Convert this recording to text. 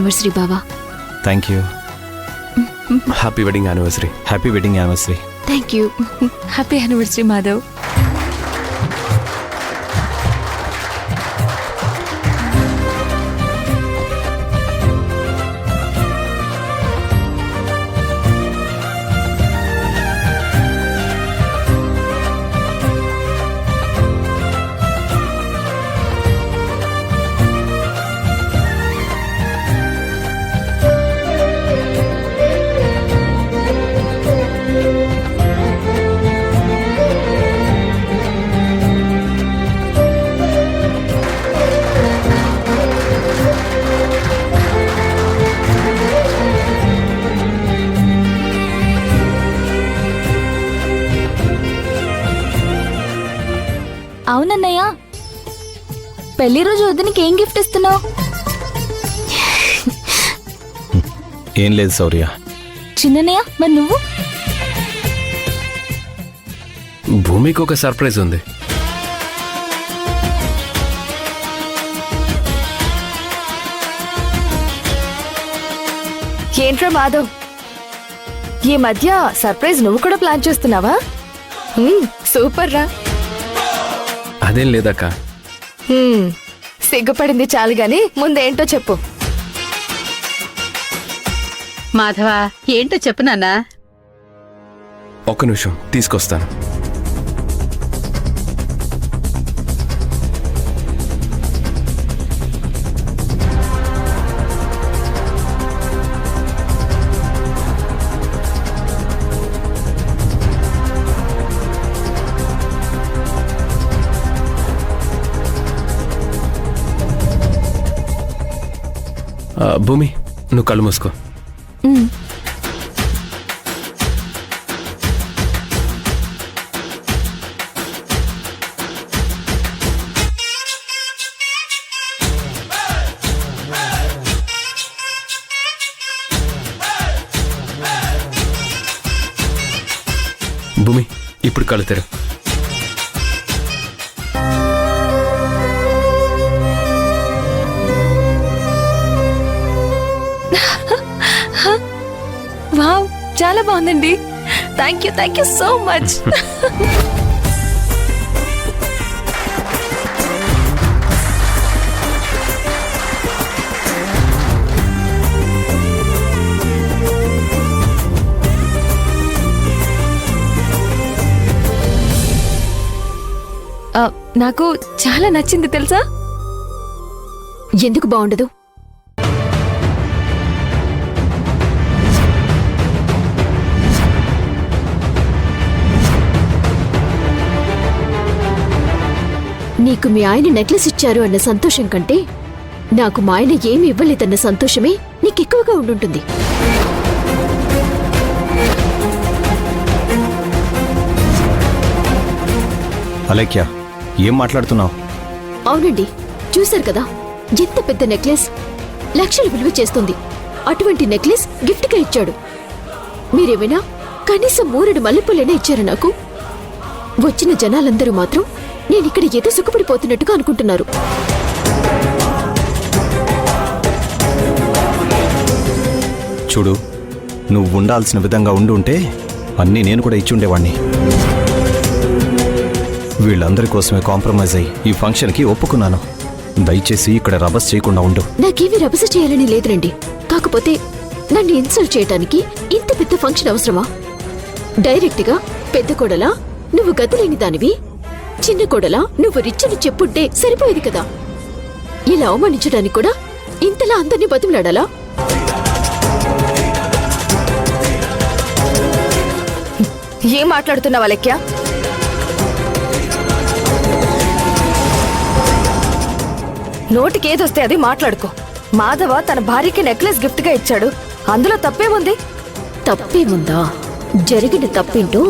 Anniversary బావా. Thank you. Happy wedding anniversary. Happy wedding anniversary. Thank you. Happy anniversary Madhav. అవునన్నయ్య, పెళ్లి రోజు వదినికి ఏం గిఫ్ట్ ఇస్తున్నావు? ఏం లేదు శౌర్య. చిన్నయ్య, మరి నువ్వు? భూమికి ఒక సర్ప్రైజ్ ఉంది. ఏంట్రా మాధవ్, ఈ మధ్య సర్ప్రైజ్ నువ్వు కూడా ప్లాన్ చేస్తున్నావా? సూపర్ రా. అదేం లేదక్క. సిగ్గుపడింది చాలు గాని ముందేంటో చెప్పు. మాధవ, ఏంటో చెప్పు నాన్నా. ఒక్క నిమిషం తీసుకొస్తాను. భూమి, నువ్వు కళ్ళు మూసుకో. భూమి, ఇప్పుడు కళ్ళు తెరు. వావ్, చాలా బాగుందండి. Thank you so much. నాకు చాలా నచ్చింది తెలుసా. ఎందుకు బాగుండదు? నీకు మీ ఆయన నెక్లెస్ ఇచ్చారు అన్న సంతోషం కంటే నాకు మా ఆయన ఏమి ఇవ్వలేదన్న సంతోషమే నీకెక్కువగా ఉండుంటుంది. అలేఖ్య, ఏం మాట్లాడుతున్నావు? అవునండి, చూశారు కదా ఎంత పెద్ద నెక్లెస్, లక్షలు విలువ చేస్తుంది. అటువంటి నెక్లెస్ గిఫ్ట్గా ఇచ్చాడు. మీరేమైనా కనీసం 3 మల్లెపూలైనా ఇచ్చారు నాకు? వచ్చిన జనాలందరూ మాత్రం నేనిక్కడ ఏదో సుఖపడిపోతున్నట్టుగా అనుకుంటున్నారు. చూడు, నువ్వు ఉండాల్సిన విధంగా ఉండుంటే అన్నీ నేను కూడా ఇచ్చుండేవాణ్ణి. వీళ్ళందరి కోసమే కాంప్రమైజ్ అయ్యి ఈ ఫంక్షన్కి ఒప్పుకున్నాను. దయచేసి ఇక్కడ రభస్ చేయకుండా ఉండు. నాకేమీ రభస చేయాలని లేదురండి. కాకపోతే నన్ను ఇన్సల్ట్ చేయడానికి ఇంత పెద్ద ఫంక్షన్ అవసరమా? డైరెక్ట్గా పెద్ద కోడలా నువ్వు గతిలేని దానివి, చిన్న కోడలా నువ్వు రిచ్చని చెప్పుంటే సరిపోయేది కదా. ఇలా అవమానించడానికి కూడా ఇంతలా అందరినీ బతిమలాడాలా? ఏం మాట్లాడుతున్నావా లెక్య? నోటికేదొస్తే అది మాట్లాడుకో. మాధవ తన భార్యకి నెక్లెస్ గిఫ్ట్ గా ఇచ్చాడు, అందులో తప్పేముంది? తప్పేముందా? జరిగిన తప్పేంటో